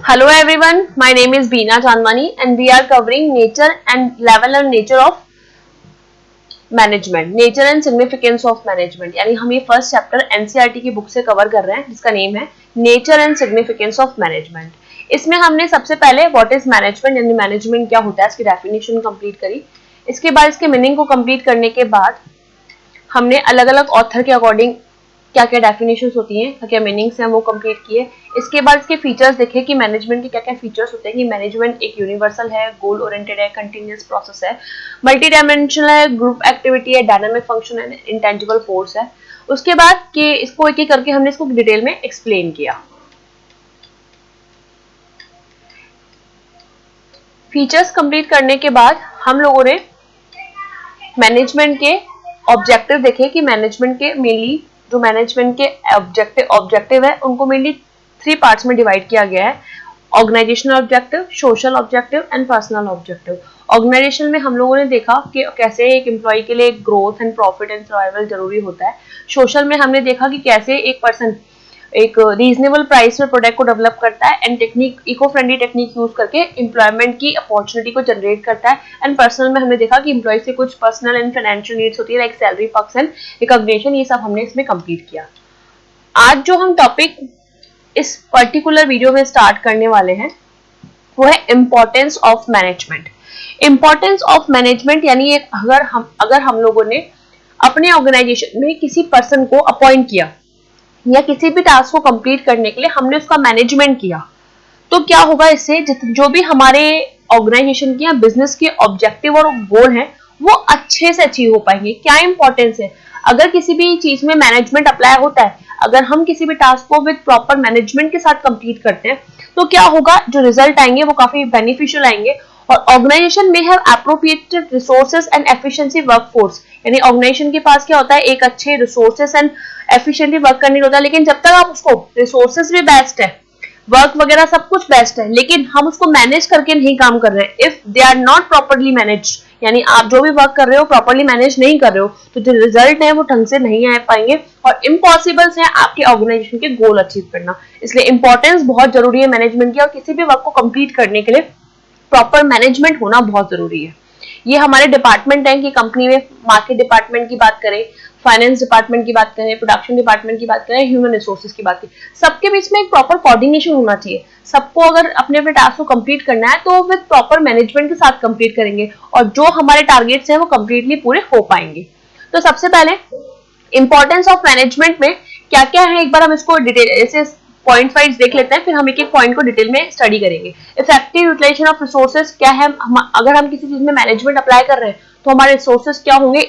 Hello everyone, my name is Beena Janwani and we are covering nature and level and nature of management, nature and significance of management. यानी हम ये first chapter NCERT की book से cover कर रहे हैं जिसका name है nature and significance of management. इसमें हमने सबसे पहले व्हाट इज मैनेजमेंट यानी मैनेजमेंट क्या होता है इसकी डेफिनेशन कंप्लीट करी। इसके बाद इसके मीनिंग को कंप्लीट करने के बाद हमने अलग अलग ऑथर के अकॉर्डिंग क्या क्या डेफिनेशंस होती हैं, क्या क्या मीनिंग्स हैं वो कंप्लीट किए। इसके बाद इसके फीचर्स देखे कि मैनेजमेंट के क्या क्या फीचर्स होते हैं, कि मैनेजमेंट एक यूनिवर्सल है, गोल ओरिएंटेड है, कंटिन्यूअस प्रोसेस है, मल्टी डायमेंशनल है, ग्रुप एक्टिविटी है, डायनामिक फंक्शन है, इंटेंजिबल फोर्स है। उसके बाद कि इसको एक एक करके हमने इसको डिटेल में एक्सप्लेन किया। फीचर्स कंप्लीट करने के बाद हम लोगों ने मैनेजमेंट के ऑब्जेक्टिव देखे कि मैनेजमेंट के मेनली जो मैनेजमेंट के ऑब्जेक्टिव है उनको मेनली 3 पार्ट्स में डिवाइड किया गया है। Organisational objective, social objective and personal objective. Organisation में हम लोगों ने देखा कि कैसे एक एम्प्लॉय के लिए growth and profit and survival जरूरी होता है। सोशल में हमने देखा कि कैसे एक पर्सन एक रीजनेबल प्राइस में प्रोडक्ट को डेवलप करता है and technique eco friendly technique use करके एम्प्लॉयमेंट की अपॉर्चुनिटी को जनरेट करता है। एंड पर्सनल में हमने देखा कि एम्प्लॉय से कुछ पर्सनल एंड फाइनेंशियल नीड्स होती है like salary perks and recognition, ये सब हमने इसमें कंप्लीट किया। आज जो हम टॉपिक इस पर्टिकुलर वीडियो में स्टार्ट करने वाले हैं वो है importance of management. Importance of management यानी अगर हम लोगों ने अपने ऑर्गेनाइजेशन में किसी पर्सन को अपॉइंट किया या किसी भी टास्क को कंप्लीट करने के लिए हमने उसका मैनेजमेंट किया, तो क्या होगा इससे जो भी हमारे ऑर्गेनाइजेशन की या बिजनेस के ऑब्जेक्टिव और गोल हैं वो अच्छे से अचीव हो पाएंगे। क्या इंपॉर्टेंस है, अगर किसी भी चीज में मैनेजमेंट अप्लाई होता है, अगर हम किसी भी टास्क को विद प्रॉपर मैनेजमेंट के साथ कंप्लीट करते हैं तो क्या होगा, जो रिजल्ट आएंगे वो काफी बेनिफिशियल आएंगे। और ऑर्गेनाइजेशन में have appropriated resources and efficiency workforce, यानी ऑर्गेनाइजेशन के पास क्या होता है, एक अच्छे रिसोर्सेज एंड एफिशिएंटली वर्क करने होता है। लेकिन जब तक आप उसको रिसोर्सेज भी बेस्ट है, वर्क वगैरह सब कुछ बेस्ट है, लेकिन हम उसको मैनेज करके नहीं काम कर रहे हैं, if they are not properly manage, यानी आप जो भी वर्क कर रहे हो प्रॉपर्ली मैनेज नहीं कर रहे हो, तो जो रिजल्ट है वो ढंग से नहीं आ पाएंगे और इम्पॉसिबल है आपके ऑर्गेनाइजेशन के गोल अचीव करना। इसलिए इंपॉर्टेंस बहुत जरूरी है मैनेजमेंट की, और किसी भी वर्क को कंप्लीट करने के लिए प्रॉपर मैनेजमेंट होना बहुत जरूरी है। ये हमारे डिपार्टमेंट है कि कंपनी में मार्केट डिपार्टमेंट की बात करें, फाइनेंस डिपार्टमेंट की बात करें, प्रोडक्शन डिपार्टमेंट की बात करें, ह्यूमन रिसोर्सेज की बात करें, सबके बीच में एक प्रॉपर कोऑर्डिनेशन होना चाहिए। सबको अगर अपने अपने टास्क को कंप्लीट करना है तो विद प्रॉपर मैनेजमेंट के साथ कंप्लीट करेंगे और जो हमारे टारगेट्स हैं वो कंप्लीटली पूरे हो पाएंगे। तो सबसे पहले इंपॉर्टेंस ऑफ मैनेजमेंट में क्या क्या है, एक बार हम इसको डिटेल ऐसे पॉइंट वाइज देख लेते हैं, फिर हम एक एक पॉइंट को डिटेल में स्टडी करेंगे। इफेक्टिव यूटिलाइजेशन ऑफ रिसोर्सेज क्या है, अगर हम किसी चीज में मैनेजमेंट अप्लाई कर रहे हैं तो हमारे रिसोर्सेज क्या होंगे,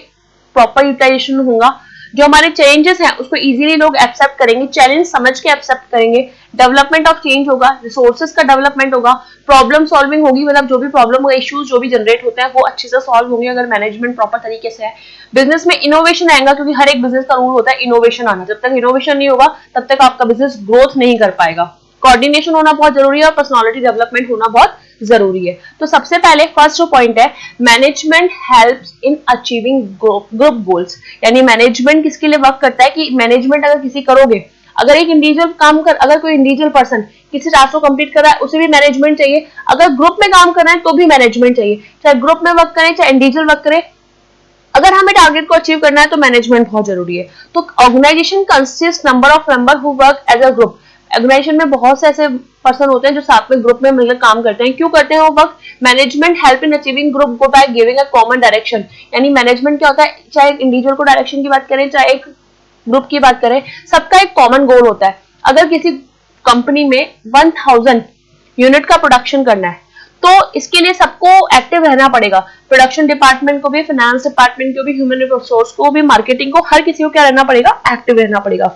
प्रॉपर यूटिलाइजेशन होगा। जो हमारे चेंजेस हैं उसको इजीली लोग एक्सेप्ट करेंगे, चैलेंज समझ के एक्सेप्ट करेंगे, डेवलपमेंट ऑफ चेंज होगा, रिसोर्सेज का डेवलपमेंट होगा, प्रॉब्लम सॉल्विंग होगी, मतलब जो भी प्रॉब्लम होगा, इश्यूज जो भी जनरेट होते हैं वो अच्छे से सॉल्व होंगे अगर मैनेजमेंट प्रॉपर तरीके से है। बिजनेस में इनोवेशन आएगा, क्योंकि हर एक बिजनेस का रूल होता है इनोवेशन आना, जब तक इनोवेशन नहीं होगा तब तक आपका बिजनेस ग्रोथ नहीं कर पाएगा। कोऑर्डिनेशन होना बहुत जरूरी है और पर्सनालिटी डेवलपमेंट होना बहुत जरूरी है। तो सबसे पहले फर्स्ट जो पॉइंट है, management helps in achieving group goals, यानी मैनेजमेंट किसके लिए वर्क करता है कि मैनेजमेंट अगर किसी करोगे, अगर एक इंडिविजुअल अगर कोई इंडिविजुअल पर्सन किसी टास्क को कंप्लीट कर रहा है उसे भी मैनेजमेंट चाहिए, अगर ग्रुप में काम कर रहे हैं तो भी मैनेजमेंट चाहिए, चाहे ग्रुप में वर्क करें चाहे इंडिविजुअल वर्क करें, अगर हमें टारगेट को अचीव करना है तो मैनेजमेंट बहुत जरूरी है। तो organisation consist number of member who work as a group, organisation में बहुत से ऐसे पर्सन होते हैं जो साथ में ग्रुप में मिलकर काम करते हैं। क्यों करते हैं वो work, management help in achieving group goal by giving a common direction, यानी मैनेजमेंट क्या होता है, चाहे एक इंडिविजुअल को डायरेक्शन की बात करें चाहे एक ग्रुप की बात करें, सबका एक कॉमन गोल होता है। अगर किसी कंपनी में 1000 यूनिट का प्रोडक्शन करना है तो इसके लिए सबको एक्टिव रहना पड़ेगा, प्रोडक्शन डिपार्टमेंट को भी, फाइनेंस डिपार्टमेंट को भी, ह्यूमन रिसोर्स को भी, मार्केटिंग को, हर किसी को क्या रहना पड़ेगा, एक्टिव रहना पड़ेगा।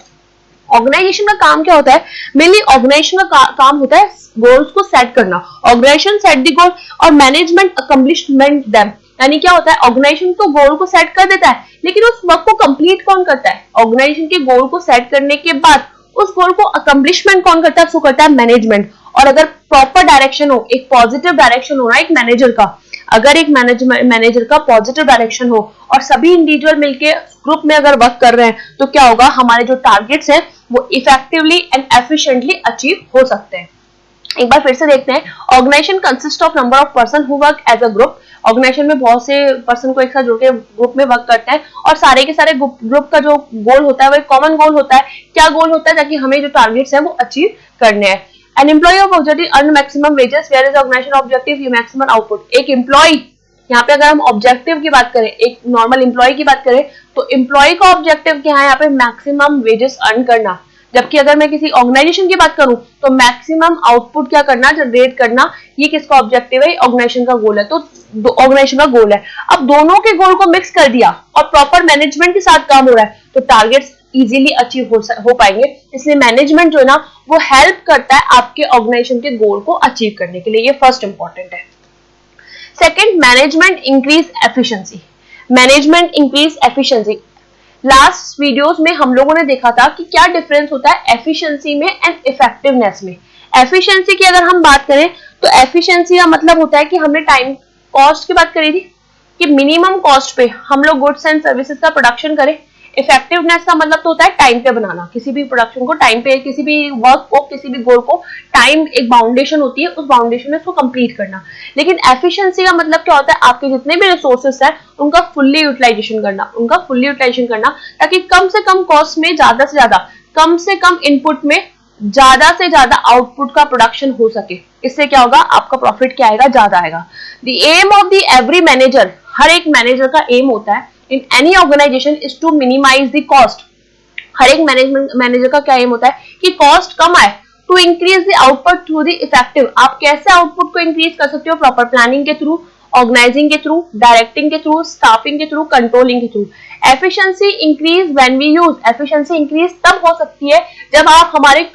ऑर्गेनाइजेशन का काम क्या होता है, मेनली ऑर्गेनाइजेशन का काम होता है गोल्स को सेट करना, ऑर्गेनाइजेशन सेट द गोल और मैनेजमेंट अकम्प्लिशमेंट देम, यानी क्या होता है, ऑर्गेनाइजेशन तो गोल को सेट कर देता है लेकिन उस वर्क को कंप्लीट कौन करता है, ऑर्गेनाइजेशन के गोल को सेट करने के बाद उस गोल को अकम्प्लिशमेंट कौन करता है, उसको करता है मैनेजमेंट। और अगर प्रॉपर डायरेक्शन हो, एक पॉजिटिव डायरेक्शन हो ना एक मैनेजर का, अगर एक मैनेजर का पॉजिटिव डायरेक्शन हो और सभी इंडिविजुअल मिलके ग्रुप में अगर वर्क कर रहे हैं तो क्या होगा, हमारे जो टारगेट्स हैं वो इफेक्टिवली एंड एफिशिएंटली अचीव हो सकते हैं। एक बार फिर से देखते हैं। Organisation consist of number of person who work as a group. Organisation में बहुत से पर्सन को एक साथ जोड़ के ग्रुप में वर्क करते हैं और सारे के सारे ग्रुप का जो गोल होता है वो एक कॉमन गोल होता है। क्या गोल होता है? ताकि हमें जो टारगेट्स हैं वो अचीव करने हैं। An employee of objective earn maximum wages where is organisation objective maximum output. एक एम्प्लॉय, यहाँ पे अगर हम ऑब्जेक्टिव की बात करें, एक नॉर्मल एम्प्लॉय की बात करें, तो एम्प्लॉय का ऑब्जेक्टिव क्या है? यहाँ पे मैक्सिमम वेजेस अर्न करना। जबकि अगर मैं किसी ऑर्गेनाइजेशन की बात करूं तो मैक्सिमम आउटपुट क्या करना, जनरेट करना। ये किसका ऑब्जेक्टिव है? ऑर्गेनाइजेशन का गोल है। तो ऑर्गेनाइजेशन का गोल है। अब दोनों के गोल को मिक्स कर दिया और प्रॉपर मैनेजमेंट के साथ काम हो रहा है तो टारगेट्स इजीली अचीव हो पाएंगे। इसलिए मैनेजमेंट जो है ना वो हेल्प करता है आपके ऑर्गेनाइजेशन के गोल को अचीव करने के लिए। ये फर्स्ट इंपॉर्टेंट है। Second, management increase efficiency. Management increase efficiency. Last videos में हम लोगों ने देखा था कि क्या डिफरेंस होता है एफिशिएंसी में एंड इफेक्टिवनेस में। एफिशिएंसी की अगर हम बात करें तो एफिशिएंसी का मतलब होता है कि हमने टाइम कॉस्ट की बात करी थी कि मिनिमम कॉस्ट पे हम लोग गुड्स एंड सर्विसेज का प्रोडक्शन करें। इफेक्टिवनेस का मतलब तो होता है टाइम पे बनाना, किसी भी प्रोडक्शन को टाइम पे, किसी भी वर्क को, किसी भी गोल को टाइम एक बाउंडेशन होती है, उस बाउंडेशन में उसको कंप्लीट करना। लेकिन एफिशिएंसी का मतलब क्या होता है? आपके जितने भी रिसोर्सेस हैं उनका फुल्ली यूटिलाइजेशन करना, ताकि कम से कम कॉस्ट में ज्यादा से ज्यादा, कम से कम इनपुट में ज्यादा से ज्यादा आउटपुट का प्रोडक्शन हो सके। इससे क्या होगा? आपका प्रॉफिट क्या आएगा? ज्यादा आएगा। The aim of the every manager, हर एक मैनेजर का एम होता है in any organization is to minimize the cost। हर एक मैनेजर का क्या एम होता है कि कॉस्ट कम आए। To increase the output through the effective. आप कैसे आउटपुट को इंक्रीज कर सकते हो? प्रॉपर प्लानिंग के थ्रू, ऑर्गेनाइजिंग के थ्रू, डायरेक्टिंग के थ्रू, स्टाफिंग के थ्रू, कंट्रोलिंग के through. Efficiency increase when we use. Efficiency increase तब हो सकती है जब आप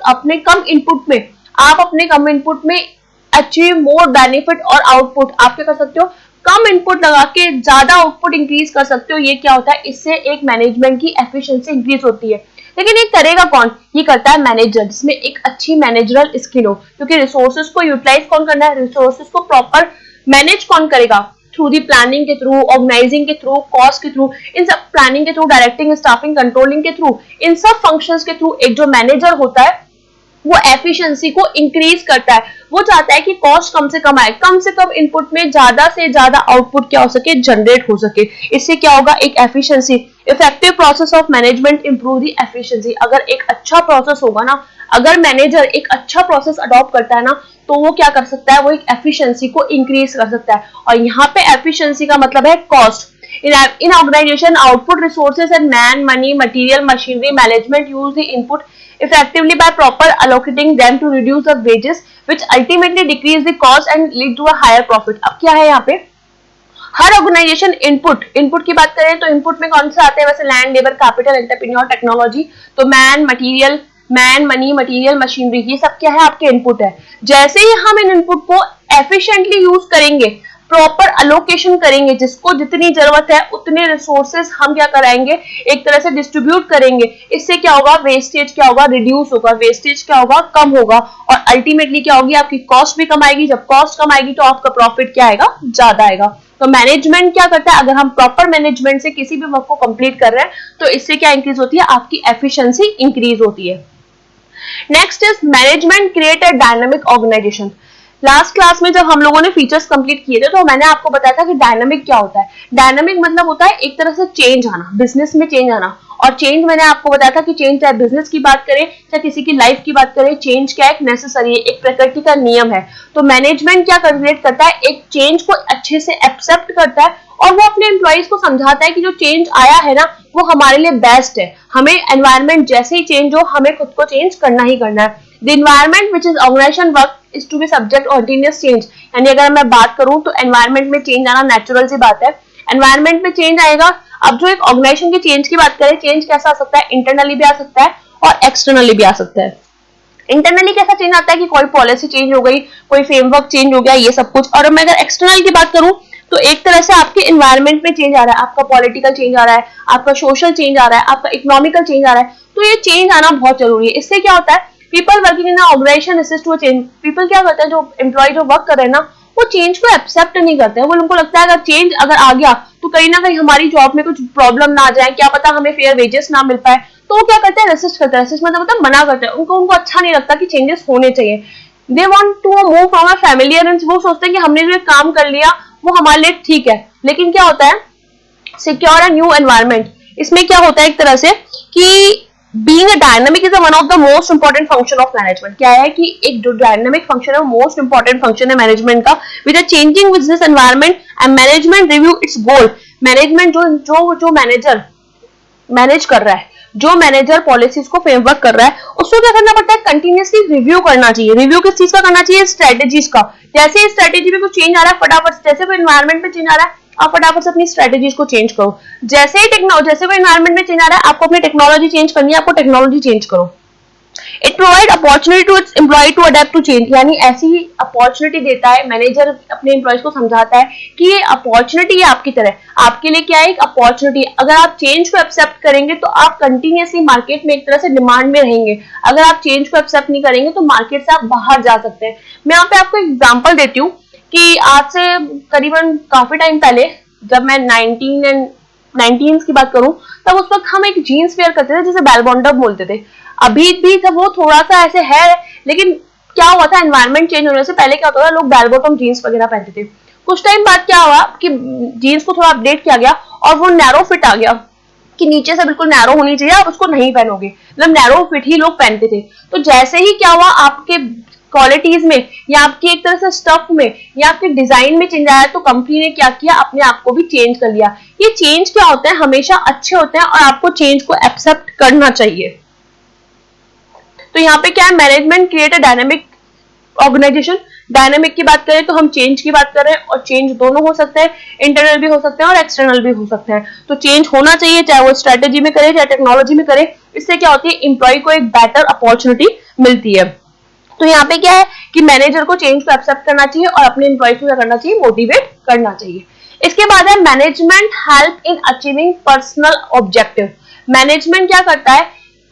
अपने कम इनपुट में अचीव मोर बेनिफिट और आउटपुट। आप क्या कर सकते हो? कम इनपुट लगा के ज्यादा आउटपुट इंक्रीज कर सकते हो। ये क्या होता है? इससे एक मैनेजमेंट की एफिशिएंसी इंक्रीज होती है। लेकिन ये करेगा कौन? ये करता है मैनेजर, जिसमें एक अच्छी मैनेजरल स्किल हो। क्योंकि रिसोर्सेज को यूटिलाइज कौन करना है? रिसोर्सेज को प्रॉपर मैनेज कौन करेगा? थ्रू दी प्लानिंग के थ्रू, ऑर्गेनाइजिंग के थ्रू, कॉस्ट के थ्रू, इन सब प्लानिंग के थ्रू, डायरेक्टिंग, स्टाफिंग, कंट्रोलिंग के थ्रू, इन सब फंक्शंस के थ्रू एक जो मैनेजर होता है वो एफिशिएंसी को इंक्रीज करता है। वो चाहता है कि कॉस्ट कम से कम आए, कम से कम इनपुट में ज्यादा से ज्यादा आउटपुट क्या हो सके? जनरेट हो सके। इससे क्या होगा? एक efficiency. Effective process of management improve the efficiency. अगर एक अच्छा प्रोसेस होगा ना, अगर मैनेजर एक अच्छा प्रोसेस अडॉप्ट करता है ना, तो वो क्या कर सकता है? वो एक एफिशिएंसी को इंक्रीज कर सकता है। और यहाँ पे एफिशिएंसी का मतलब है cost. In organization, output resources and man, money, material, machinery, management use the input effectively by proper allocating them to reduce the wages, which ultimately decrease the cost and lead to a higher profit। अब क्या है यहाँ पे? हर organisation input की बात करें तो input में कौन से आते हैं? वैसे land, labour, capital, entrepreneur, technology. तो मैन, मनी, मटीरियल, मशीनरी, ये सब क्या है? आपके इनपुट है। जैसे ही हम इन इनपुट को एफिशिएंटली यूज करेंगे, प्रॉपर अलोकेशन करेंगे, जिसको जितनी जरूरत है उतने रिसोर्सेज हम क्या कराएंगे? एक तरह से डिस्ट्रीब्यूट करेंगे। इससे क्या होगा? वेस्टेज क्या होगा? रिड्यूस होगा। वेस्टेज क्या होगा? कम होगा। और अल्टीमेटली क्या होगी? आपकी कॉस्ट भी कम आएगी। जब कॉस्ट कम आएगी तो आपका प्रॉफिट क्या आएगा? ज्यादा आएगा। तो मैनेजमेंट क्या करता है? अगर हम प्रॉपर मैनेजमेंट से किसी भी वर्क को कंप्लीट कर रहे हैं तो इससे क्या इंक्रीज होती है? आपकी एफिशिएंसी इंक्रीज होती है। Next is management create a dynamic organisation. Last class में जब हम लोगों ने फीचर्स कंप्लीट किए थे तो मैंने आपको बताया था कि डायनामिक क्या होता है। डायनामिक मतलब होता है एक तरह से चेंज आना, बिजनेस में चेंज आना। और चेंज मैंने आपको बताया था कि चेंज चाहे बिजनेस की बात करें चाहे किसी की लाइफ की बात करें, चेंज क्या एक नेसेसरी है, एक प्रकृति का नियम है। तो मैनेजमेंट क्या क्रिएट करता है? एक चेंज को अच्छे से एक्सेप्ट करता है और वो अपने एम्प्लॉइज को समझाता है कि जो चेंज आया है ना वो हमारे लिए बेस्ट है। हमें एनवायरमेंट जैसे ही चेंज हो हमें खुद को चेंज करना ही करना है। The environment which is organisation work is to be subject continuous change. यानी अगर मैं बात करूं तो एनवायरमेंट में चेंज आना नेचुरल सी बात है। एनवायरमेंट में चेंज आएगा। अब जो एक ऑर्गेनाइजेशन की चेंज की बात करें, चेंज कैसा आ सकता है? इंटरनली भी आ सकता है और एक्सटर्नली भी आ सकता है। इंटरनली कैसा चेंज आता है कि कोई पॉलिसी चेंज हो गई, कोई फ्रेमवर्क चेंज हो गया, ये सब कुछ। और मैं अगर एक्सटर्नल की बात करूं तो एक तरह से आपके एनवायरमेंट में चेंज आ रहा है, आपका पॉलिटिकल चेंज आ रहा है, आपका सोशल चेंज आ रहा है, आपका इकोनॉमिकल चेंज आ रहा है। तो ये चेंज आना बहुत जरूरी है। इससे क्या होता है? People working in organisation assist to change. People क्या करते हैं? जो एम्प्लॉय जो वर्क कर रहे हैं ना वो चेंज को एक्सेप्ट नहीं करते हैं। वो उनको लगता है अगर चेंज अगर आ गया तो कहीं ना कहीं हमारी जॉब में कुछ प्रॉब्लम ना आ जाए, क्या पता हमें फेयर वेजेस ना मिल पाए। तो वो क्या करते हैं? रेसिस्ट करते हैं। रेसिस्ट मतलब मना करते हैं। उनको अच्छा नहीं लगता कि चेंजेस होने चाहिए। They want to move from a familiar and, वो सोचते हैं कि हमने जो काम कर लिया वो हमारे लिए ठीक है, लेकिन क्या होता है सिक्योर अ न्यू एनवायरनमेंट। इसमें क्या होता है एक तरह से कि being a dynamic is one of the most important function of management. क्या है कि एक जो डायनामिक फंक्शन है वो मोस्ट इंपॉर्टेंट फंक्शन है मैनेजमेंट का। With a changing business environment and management review it's goal. Management जो मैनेजर मैनेज कर रहा है, जो मैनेजर पॉलिसीज को फ्रेमवर्क कर रहा है, उसको क्या करना पड़ता है कंटिन्यूअसली रिव्यू करना चाहिए। रिव्यू किस चीज का करना चाहिए, स्ट्रेटेजीज का। जैसे स्ट्रेटेजी में कुछ चेंज आ रहा है फटाफट, जैसे कोई एनवायरनमेंट में चेंज आ रहा है आप फटाफट से अपनी स्ट्रेटेजीज को चेंज करो। जैसे कोई एनवायरनमेंट में चेंज आ रहा है आपको अपनी टेक्नोलॉजी चेंज करनी है, आपको टेक्नोलॉजी चेंज करो। It provide opportunity to its employee to adapt to change, यानी ऐसी अपॉर्चुनिटी देता है मैनेजर, अपने एम्प्लॉयज को समझाता है कि ये अपॉर्चुनिटी है आपकी तरह, आपके लिए क्या है एक अपॉर्चुनिटी। अगर आप चेंज को एक्सेप्ट करेंगे तो आप कंटिन्यूअसली मार्केट में एक तरह से डिमांड में रहेंगे। अगर आप चेंज को एक्सेप्ट नहीं करेंगे तो मार्केट से आप बाहर जा सकते हैं। मैं यहाँ पे आपको एग्जाम्पल देती हूँ कि आज से करीबन काफी टाइम पहले जब मैं 19 की बात करूं, तब उस वक्त हम एक जीन्स वेयर करते थे जिसे बेल बॉटम बोलते थे। अभी भी जब वो थोड़ा सा ऐसे है, लेकिन क्या हुआ था एनवायरनमेंट चेंज होने से पहले क्या होता था लोग बेल बॉटम जीन्स वगैरह पहनते थे। कुछ टाइम बाद क्या हुआ कि जीन्स को थोड़ा अपडेट किया गया और वो नैरो फिट आ गया कि नीचे से बिल्कुल नैरो होनी चाहिए, आप उसको नहीं पहनोगे, मतलब नैरो फिट ही लोग पहनते थे। तो जैसे ही क्या हुआ आपके क्वालिटीज में या आपकी एक तरह से स्टफ में या आपके डिजाइन में चेंज आया, तो कंपनी ने क्या किया अपने आप को भी चेंज कर लिया। ये चेंज क्या होते हैं हमेशा अच्छे होते हैं और आपको चेंज को एक्सेप्ट करना चाहिए। तो यहाँ पे क्या है management create a dynamic organisation. Dynamic की बात करें तो हम चेंज की बात करें, और चेंज दोनों हो सकते हैं, इंटरनल भी हो सकते हैं और एक्सटर्नल भी हो सकते हैं। तो चेंज होना चाहिए, चाहे वो स्ट्रेटेजी में करे चाहे टेक्नोलॉजी में करे। इससे क्या होती है एम्प्लॉय को एक बेटर अपॉर्चुनिटी मिलती है। तो यहाँ पे क्या है कि मैनेजर को चेंज को एक्सेप्ट करना चाहिए और अपने एम्प्लॉयज को क्या करना चाहिए मोटिवेट करना चाहिए। इसके बाद है management help in achieving personal objective. Management क्या करता है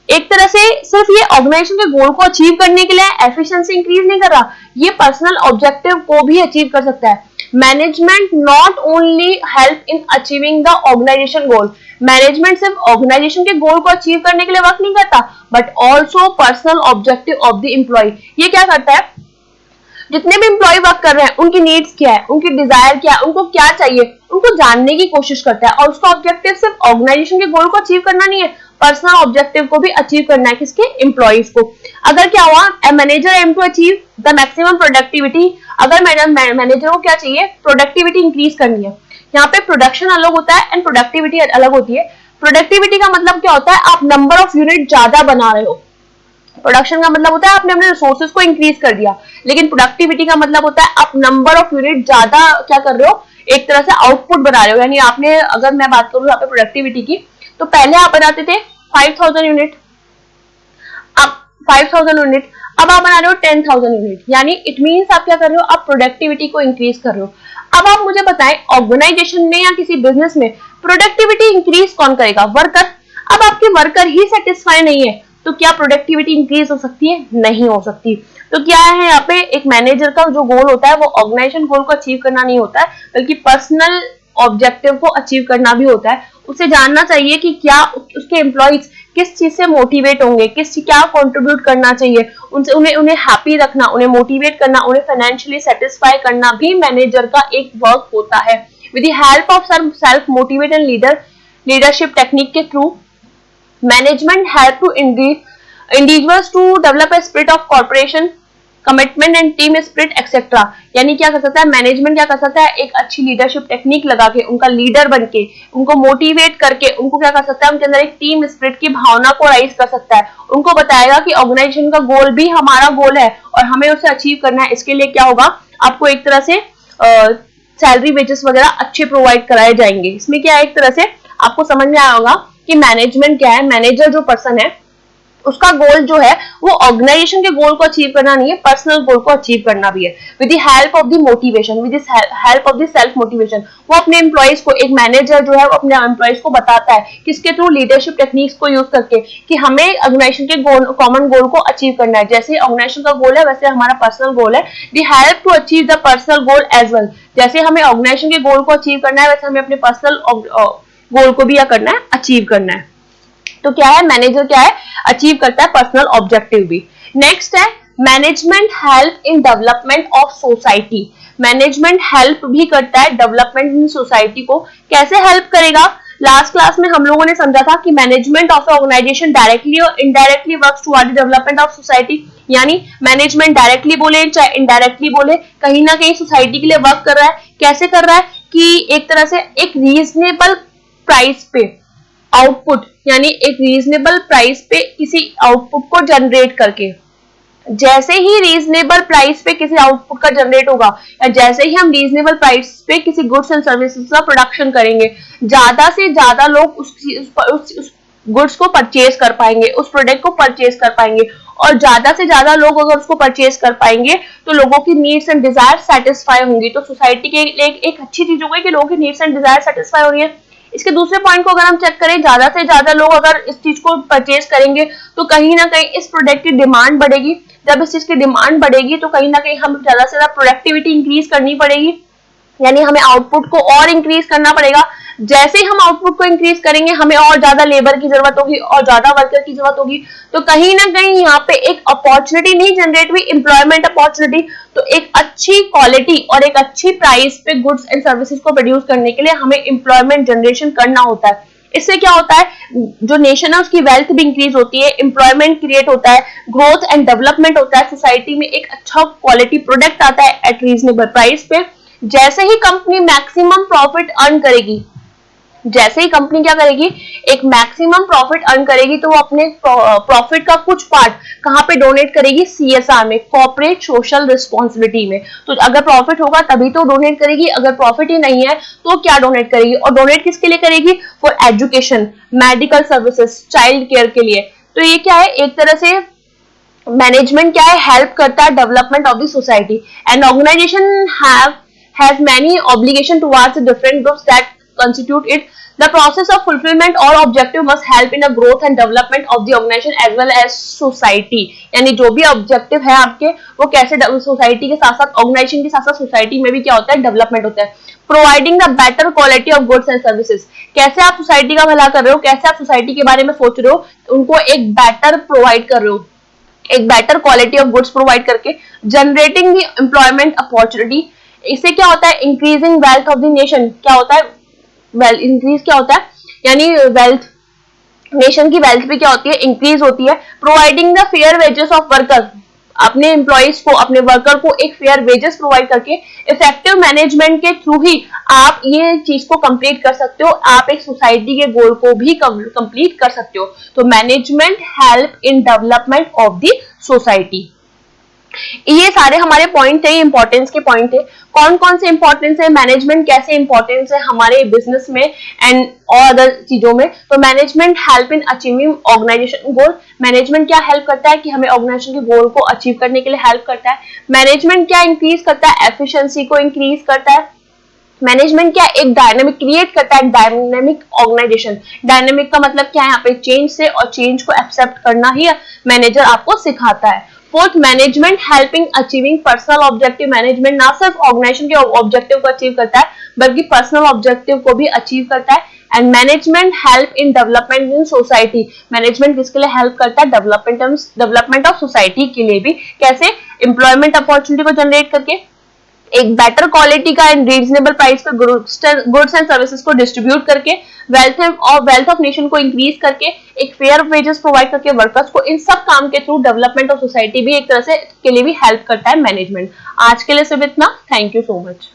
एक तरह से सिर्फ ये ऑर्गेनाइजेशन के गोल को अचीव करने के लिए एफिशिएंसी इंक्रीज नहीं कर रहा, ये पर्सनल ऑब्जेक्टिव को भी अचीव कर सकता है। Management not only help in achieving the organisation goal. Management सिर्फ ऑर्गेनाइजेशन के गोल को अचीव करने के लिए वर्क नहीं करता, but also personal objective of the employee. ये क्या करता है जितने भी एम्प्लॉय वर्क कर रहे हैं उनकी नीड्स क्या है, उनकी डिजायर क्या है, उनको क्या चाहिए, उनको जानने की कोशिश करता है। और उसका ऑब्जेक्टिव सिर्फ ऑर्गेनाइजेशन के गोल को अचीव करना नहीं है, पर्सनल ऑब्जेक्टिव को भी अचीव करना है। किसके एम्प्लॉयज को। अगर क्या हुआ a manager aim to achieve the maximum productivity. अगर मैनेजर को क्या चाहिए प्रोडक्टिविटी इंक्रीज करनी है। यहाँ पे प्रोडक्शन अलग होता है एंड प्रोडक्टिविटी अलग होती है। प्रोडक्टिविटी का मतलब क्या होता है आप नंबर ऑफ यूनिट ज्यादा बना रहे हो। प्रोडक्शन का मतलब होता है आपने अपने रिसोर्सेज को इंक्रीज कर दिया, लेकिन प्रोडक्टिविटी का मतलब होता है आप नंबर ऑफ यूनिट ज्यादा क्या कर रहे हो एक तरह से आउटपुट बना रहे हो। यानी आपने अगर मैं बात करूं यहाँ पे प्रोडक्टिविटी की, तो पहले आप बनाते थे 5000 यूनिट, अब 5000 यूनिट, अब आप बना रहे हो 10,000 यूनिट। यानी इट मींस आप क्या कर रहे हो आप प्रोडक्टिविटी को इंक्रीज कर रहे हो। अब आप मुझे बताएं ऑर्गेनाइजेशन में या किसी बिजनेस में प्रोडक्टिविटी इंक्रीज कौन करेगा, वर्कर। अब आपके वर्कर ही सेटिस्फाई नहीं है तो क्या प्रोडक्टिविटी इंक्रीज हो सकती है, नहीं हो सकती। तो क्या है यहाँ पे एक मैनेजर का जो गोल होता है वो ऑर्गेनाइजेशन गोल को अचीव करना नहीं होता है, बल्कि पर्सनल ऑब्जेक्टिव को अचीव करना भी होता है। उसे जानना चाहिए कि क्या उसके एम्प्लॉइज किस चीज से मोटिवेट होंगे, क्या कंट्रीब्यूट करना चाहिए, उनसे उन्हें हैप्पी रखना, उन्हें मोटिवेट करना, उन्हें फाइनेंशियली सेटिस्फाई करना भी मैनेजर का एक वर्क होता है। With the help of self motivate and leadership technique के through management help to individuals to develop a spirit of corporation commitment and team spirit etcetera. यानी क्या कर सकता है मैनेजमेंट, क्या कर सकता है एक अच्छी लीडरशिप टेक्निक लगा के, उनका लीडर बन के, उनको मोटिवेट करके, उनको क्या कर सकता है उनके अंदर एक टीम स्पिरिट की भावना को राइज कर सकता है। उनको बताएगा कि ऑर्गेनाइजेशन का गोल भी हमारा गोल है और हमें उसे अचीव करना है। इसके लिए क्या होगा आपको एक तरह से सैलरी वेजेस वगैरह अच्छे प्रोवाइड कराए जाएंगे। इसमें क्या है एक तरह से आपको समझ में आया होगा कि मैनेजमेंट क्या है। मैनेजर जो पर्सन है उसका गोल जो है वो ऑर्गेनाइजेशन के गोल को अचीव करना नहीं है, पर्सनल गोल को अचीव करना भी है। With the help of the motivation, with the help of the self motivation, वो अपने एम्प्लॉइज को, एक मैनेजर जो है वो अपने एम्प्लॉइज को बताता है किसके थ्रू, लीडरशिप टेक्निक्स को यूज करके, कि हमें ऑर्गेनाइजेशन के गोल, कॉमन गोल को अचीव करना है। जैसे ऑर्गेनाइजेशन का गोल है वैसे हमारा पर्सनल गोल है। The help to achieve the personal goal as well. जैसे हमें ऑर्गेनाइजेशन के गोल को अचीव करना है वैसे हमें अपने पर्सनल गोल को भी क्या करना है, अचीव करना है। तो क्या है मैनेजर क्या है, अचीव करता है पर्सनल ऑब्जेक्टिव भी। नेक्स्ट है management help in development of society, management help भी करता है डेवलपमेंट इन सोसाइटी को। कैसे हेल्प करेगा? लास्ट क्लास में हम लोगों ने समझा था कि मैनेजमेंट ऑफ ऑर्गेनाइजेशन डायरेक्टली और indirectly works toward development of society, यानी मैनेजमेंट डायरेक्टली बोले चाहे इनडायरेक्टली बोले, कहीं ना कहीं सोसाइटी के लिए वर्क कर रहा है। कैसे कर रहा है? कि एक तरह से एक रीजनेबल प्राइस पे आउटपुट, यानी एक रीजनेबल प्राइस पे किसी आउटपुट को जनरेट करके, जैसे ही रीजनेबल प्राइस पे किसी आउटपुट का जनरेट होगा या जैसे ही हम रीजनेबल प्राइस पे किसी गुड्स एंड सर्विसेज का प्रोडक्शन करेंगे, ज्यादा से ज्यादा लोग उस गुड्स को परचेज कर पाएंगे, उस प्रोडक्ट को परचेज कर पाएंगे, और ज्यादा से ज्यादा लोग अगर उसको परचेज कर पाएंगे तो लोगों की नीड्स एंड डिजायर सेटिस्फाई होंगी। तो सोसाइटी के लिए एक अच्छी चीज होगी कि लोगों की नीड्स एंड डिजायर सेटिस्फाई हो रही है। इसके दूसरे पॉइंट को अगर हम चेक करें, ज्यादा से ज्यादा लोग अगर इस चीज को परचेज करेंगे तो कहीं ना कहीं इस प्रोडक्ट की डिमांड बढ़ेगी। जब इस चीज की डिमांड बढ़ेगी तो कहीं ना कहीं हम ज्यादा से ज्यादा प्रोडक्टिविटी इंक्रीज करनी पड़ेगी, यानी हमें आउटपुट को और इंक्रीज करना पड़ेगा। जैसे ही हम आउटपुट को इंक्रीज करेंगे हमें और ज्यादा लेबर की जरूरत होगी और ज्यादा वर्कर की जरूरत होगी। तो कहीं ना कहीं यहाँ पे एक अपॉर्चुनिटी नहीं जनरेट हुई, एम्प्लॉयमेंट अपॉर्चुनिटी। तो एक अच्छी क्वालिटी और एक अच्छी प्राइस पे गुड्स एंड सर्विसेज को प्रोड्यूस करने के लिए हमें एम्प्लॉयमेंट जनरेशन करना होता है। इससे क्या होता है? जो नेशन है उसकी वेल्थ भी इंक्रीज होती है, एम्प्लॉयमेंट क्रिएट होता है, ग्रोथ एंड डेवलपमेंट होता है, सोसाइटी में एक अच्छा क्वालिटी प्रोडक्ट आता है एट रीजनेबल प्राइस पे। जैसे ही कंपनी मैक्सिमम प्रॉफिट अर्न करेगी, जैसे ही कंपनी क्या करेगी, एक मैक्सिमम प्रॉफिट अर्न करेगी, तो वो अपने प्रॉफिट का कुछ पार्ट कहां पे डोनेट करेगी? सीएसआर में, कॉर्पोरेट सोशल रिस्पॉन्सिबिलिटी में। तो अगर प्रॉफिट होगा तभी तो डोनेट करेगी, अगर प्रॉफिट ही नहीं है तो क्या डोनेट करेगी? और डोनेट किसके लिए करेगी? For education, medical services, child care के लिए। तो ये क्या है? एक तरह से मैनेजमेंट क्या है? हेल्प करता है development of the society. And organisation has many obligation towards the different groups that constitute it. The process of fulfillment or objective must help in the growth and development of the organization as well as society. यानी जो भी objective है आपके, वो कैसे society के साथ साथ, ऑर्गेनाइजेशन के साथ साथ सोसाइटी में भी क्या होता है? डेवलपमेंट होता है। Providing the better quality of goods and services, कैसे आप सोसाइटी का भला कर रहे हो, कैसे आप सोसाइटी के बारे में सोच रहे हो, उनको एक बेटर प्रोवाइड कर रहे हो, एक better quality of goods provide करके। जनरेटिंग द एम्प्लॉयमेंट अपॉर्चुनिटी, इससे क्या होता है? Increasing wealth of the nation. क्या होता है? वेल्थ इंक्रीज क्या होता है? यानी वेल्थ, नेशन की वेल्थ भी क्या होती है? इंक्रीज होती है। Providing the fair wages of worker, अपने एम्प्लॉइज को, अपने वर्कर को एक फेयर वेजेस प्रोवाइड करके इफेक्टिव मैनेजमेंट के थ्रू ही आप ये चीज को कंप्लीट कर सकते हो, आप एक सोसाइटी के गोल को भी कंप्लीट कर सकते हो। तो management help in development of the society. ये सारे हमारे पॉइंट है, इंपॉर्टेंस के पॉइंट है। कौन कौन से इंपॉर्टेंस है, मैनेजमेंट कैसे इंपॉर्टेंस है हमारे बिजनेस में एंड और अदर चीजों में। तो management help in achieving organisation goal, management क्या हेल्प करता है कि हमें ऑर्गेनाइजेशन के गोल को अचीव करने के लिए हेल्प करता है। मैनेजमेंट क्या इंक्रीज करता है? एफिशिएंसी को इंक्रीज करता है। मैनेजमेंट क्या? एक डायनेमिक क्रिएट करता है, डायनेमिक ऑर्गेनाइजेशन। डायनेमिक का मतलब क्या है? यहाँ पे चेंज से, और चेंज को एक्सेप्ट करना ही मैनेजर आपको सिखाता है। Fourth, management helping achieving personal objective, management ना सिर्फ ऑर्गेनाइजेशन के ऑब्जेक्टिव को अचीव करता है बल्कि पर्सनल ऑब्जेक्टिव को भी अचीव करता है। And management help in development in society, management किसके लिए हेल्प करता है? डेवलपमेंट ऑफ सोसाइटी के लिए भी। कैसे? एम्प्लॉयमेंट अपॉर्चुनिटी को जनरेट करके, एक बेटर क्वालिटी का एंड रीजनेबल प्राइस पर गुड्स एंड सर्विसेज को डिस्ट्रीब्यूट करके, वेल्थ ऑफ नेशन को इंक्रीज करके, एक फेयर वेजेस प्रोवाइड करके वर्कर्स को, इन सब काम के थ्रू डेवलपमेंट ऑफ सोसाइटी भी एक तरह से के लिए भी हेल्प करता है मैनेजमेंट। आज के लिए सिर्फ इतना। Thank you so much.